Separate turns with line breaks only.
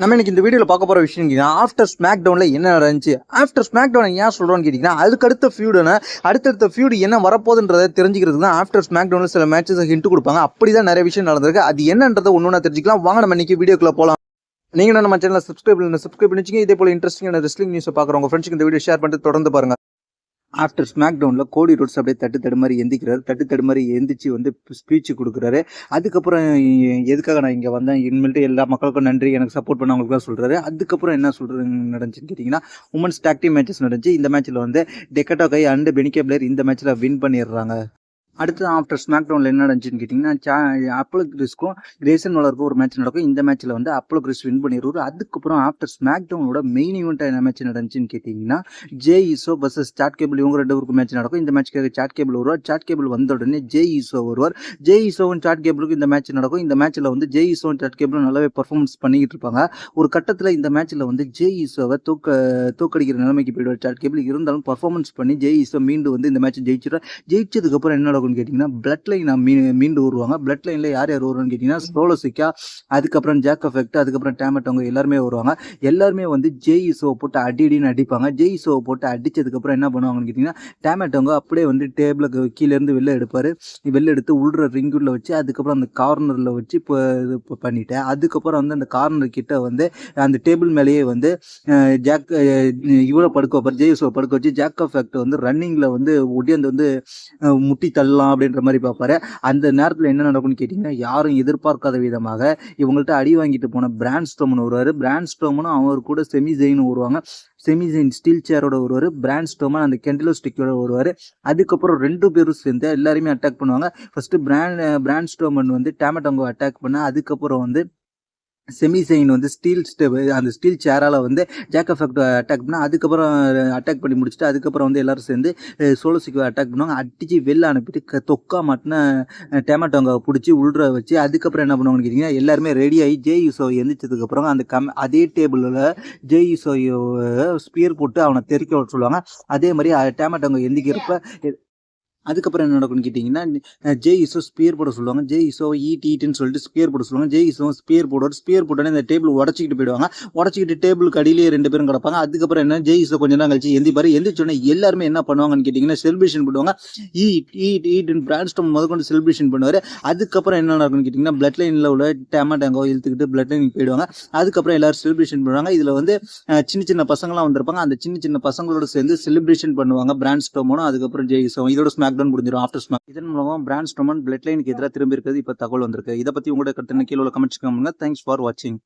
நம்ம இன்னைக்கு இந்த வீடியோவில் பார்க்க போகிற விஷயம் கேட்டீங்கன்னா ஆஃப்டர் ஸ்மாக் டவுனில் என்ன நடந்துச்சு. ஆஃப்டர் ஸ்மாக் டவுன் ஏன் சொல்கிறோன்னு கேட்டிங்கன்னா அதுக்கடுத்த ஃபியூடுன்னு அடுத்தடுத்த ஃபியூடு என்ன வரப்போகுதுன்றதை தெரிஞ்சுக்கிறதுக்கு தான் ஆஃப்டர் ஸ்மாக் டவுனில் சில மேட்சஸ் ஹிண்ட் கொடுப்பாங்க. அப்படி தான் நிறைய விஷயம் நடந்திருக்கு. அது என்னன்றதை ஒன்று தெரிஞ்சுக்கலாம். வாங்க நம்ம இன்னைக்கு வீடியோக்குள்ளே போகலாம். நீங்கள் நம்ம சேனலில் சப்ஸ்கிரைப் பண்ணிச்சிங்க. இதே போல் இன்ட்ரெஸ்டிங்கான ரெஸ்லிங் நியூஸை பார்க்குறோம். உங்கள் ஃப்ரெண்ட்ஸ்க்கு இந்த வீடியோ ஷேர் பண்ணிட்டு தொடர்ந்து பாருங்கள். ஆஃப்டர் ஸ்மாக் டவுனில் கோடி ரோட்ஸ் அப்படியே தடுமாறி எந்திக்கிறாரு. தடுமாறி எந்திரிச்சு வந்து ஸ்பீச் கொடுக்குறாரு. அதுக்கப்புறம் எதுக்காக நான் இங்கே வந்தேன், இனிமேல்ட்டு எல்லா மக்களுக்கும் நன்றி, எனக்கு சப்போர்ட் பண்ணவங்களுக்கு தான் சொல்கிறாரு. அதுக்கப்புறம் என்ன நடந்துச்சுன்னு கேட்டிங்கன்னா உமன்ஸ் டாக் டீம் மேட்சஸ் நடந்துச்சு. இந்த மேட்ச்சில் வந்து டெக்கட்டோ கை அண்ட் பெனிகே பிளேயர் இந்த மேட்ச்சில் வின் பண்ணிடுறாங்க. அடுத்து ஆஃப்டர் ஸ்மாக் டவுனில் என்ன நடந்துச்சுன்னு கேட்டிங்கன்னா அப்போலோ கிறிஸ்க்கும் கிரேசன் வாலருக்கும் ஒரு மேட்ச் நடக்கும். இந்த மேட்ச்சில் வந்து அப்போலோ கிறிஸ் வின் பண்ணிடுவார். அதுக்கப்புறம் ஆஃப்டர் ஸ்மாக் டவுனோட மெயின் ஈவெண்ட்டாக என்ன மேட்ச் நடந்துச்சுன்னு கேட்டிங்கன்னா ஜே ஈசோ வர்சஸ் சாட் கேபிள் இவங்க ரெண்டு பேருக்கு மேட்ச் நடக்கும். இந்த மேட்ச்க்காக சாட் கேபிள் வருவார். சாட் கேபிள் வந்த உடனே ஜே ஈசோ வருவார். ஜே ஈசோவும் சாட் கேபிளுக்கு இந்த மேட்ச் நடக்கும். இந்த மேட்ச்சில் வந்து ஜே ஈசோவும் சாட் கேபிளும் நல்லாவே பர்ஃபார்மன்ஸ் பண்ணிக்கிட்டு இருப்பாங்க. ஒரு கட்டத்தில் இந்த மேட்ச்சில் வந்து ஜே ஈசோவை தோக்கடிக்கிற நிலைமைக்கு போயிடுவார் சாட் கேபிள். இருந்தாலும் பர்ஃபார்மன்ஸ் பண்ணி ஜே ஈசோ மீண்டும் வந்து இந்த மேட்ச் ஜெயிச்சதுக்கப்புறம் என்ன நடக்கும்னு கேட்டிங்கன்னா பிளட் லைன் மீண்டு வருவாங்க. பிளட் லைனில் யார் வருவான்னு கேட்டிங்கன்னா சோலோ சிக்கா, அதுக்கப்புறம் ஜாக் எஃபெக்ட், அதுக்கப்புறம் டேமட்டவங்க எல்லாருமே வருவாங்க. எல்லாருமே வந்து ஜே ஈசோவை போட்டு அடின்னு அடிப்பாங்க. ஜே ஈசோவை போட்டு அடித்ததுக்கப்புறம் என்ன பண்ணுவாங்கன்னு கேட்டிங்கன்னா டேமட்டவங்க அப்படியே வந்து டேபிளுக்கு கீழேருந்து வெளில எடுத்து உள்ற ரிங்குள்ள வச்சு அதுக்கப்புறம் அந்த கார்னரில் வச்சு இப்போ பண்ணிவிட்டேன். அதுக்கப்புறம் வந்து அந்த கார்னர் கிட்ட வந்து அந்த டேபிள் மேலேயே வந்து ஜாக் இவ்வளோ படுக்க வைப்பார். ஜே ஈசோவை படுக்க வச்சு ஜாக் எஃபெக்ட் வந்து ரன்னிங்கில் வந்து ஒடியாந்து வந்து முட்டி தள்ளலாம் அப்படின்ற மாதிரி பார்ப்பாரு. அந்த நேரத்தில் என்ன நடக்கும்னு கேட்டிங்கன்னா யாரும் எதிர்பார்க்காத விதமாக இவங்கள்ட்ட அடி வாங்கிட்டு போன பிராண்ட் ஸ்ட்ரோமன் வருவார். பிராண்ட் ஸ்ட்ரோமனும் அவர் கூட செமிசைன்னு வருவாங்க. செமிசைன் ஸ்டீல் சேரோட வருவார். பிராண்ட் ஸ்ட்ரோமன் அந்த கெண்டிலோ ஸ்டிக்கோட வருவார். அதுக்கப்புறம் ரெண்டு பேரும் சேர்ந்து எல்லாருமே அட்டாக் பண்ணுவாங்க. ஃபர்ஸ்ட் பிராண்ட் ஸ்ட்ரோமன் வந்து டேமட்டோங்கோ அட்டாக் பண்ண, அதுக்கப்புறம் வந்து செமிசைன் வந்து அந்த ஸ்டீல் சேரால் வந்து ஜாக் எஃபெக்ட் அட்டாக் பண்ணால், அதுக்கப்புறம் அட்டாக் பண்ணி முடிச்சுட்டு அதுக்கப்புறம் வந்து எல்லோரும் சேர்ந்து சோலோ சிக்கோவை அட்டாக் பண்ணுவாங்க. அடித்து வெளில அனுப்பிட்டு தொக்கா மாட்டின டேமட்டோங்க பிடிச்சி உள்ற வச்சு அதுக்கப்புறம் என்ன பண்ணுவாங்கன்னு கேட்டிங்கன்னா எல்லாருமே ரெடியாகி ஜே ஈசோ எந்திரிச்சதுக்கப்புறம் அந்த அதே டேபிளில் ஜே ஈசோ ஸ்பியர் போட்டு அவனை தெறிக்க விட சொல்லுவாங்க. அதே மாதிரி டேமட்டோங்க எந்திக்கிறப்ப அதுக்கப்புறம் என்ன நடக்கும்னு கேட்டிங்கன்னா ஜே ஈசோ ஸ்பியர் போட சொல்லுவாங்க. ஜே ஈசோ ஈட்டுன்னு சொல்லிட்டு ஸ்பியர் போட சொல்லுவாங்க. ஜே ஈசோ ஸ்பியர் போட்டோன்னே இந்த டேபிள் உடச்சிக்கிட்டு போயிடுவாங்க. உடச்சிக்கிட்டு டேபிளுக்கு அடியிலேயே ரெண்டு பேரும் கிடப்பாங்க. அதுக்கப்புறம் என்ன ஜே ஈசோ கொஞ்ச நேரம் கழிச்சு எந்திரிச்சோடனே எல்லாருமே என்ன பண்ணுவாங்கன்னு கேட்டிங்கன்னா செலிப்ரேஷன் பண்ணுவாங்க. ஈட்டுன்னு பிராண்ட் ஸ்டோம் முதற்கொண்டு செலிப்ரேஷன் பண்ணுவார். அதுக்கப்புறம் என்ன நடக்கும்னு கேட்டிங்கன்னா பிளட் லைனில் உள்ள டேமட்டோங்கோ இழுத்துக்கிட்டு பிளட் லைனுக்கு போயிடுவாங்க. அதுக்கப்புறம் எல்லாரும் செலிப்ரேஷன் பண்ணுவாங்க. இதில் வந்து சின்ன பசங்களாம் வந்திருப்பாங்க. அந்த சின்ன பசங்களோட சேர்ந்து செலிப்ரேஷன் பண்ணுவாங்க பிராண்ட் ஸ்டோமனும் அதுக்கப்புறம் ஜே ஈசோ. இதோட ஸ்மாக் டவுன் முடிஞ்சிடும் ஆஃப்டர் ஸ்மாக். இதன் மூலமா பிராண்ட் ஸ்ட்ரோமன் பிளட் லைனுக்கு எதிராக திரும்பி இருக்கிறது இப்போ தகவல் வந்திருக்கு. இதை பற்றி உங்களோட கருத்து கீழே உள்ள கமெண்ட்ஸ் பண்ணுங்க. தேங்க்ஸ் ஃபார் வாட்சிங்.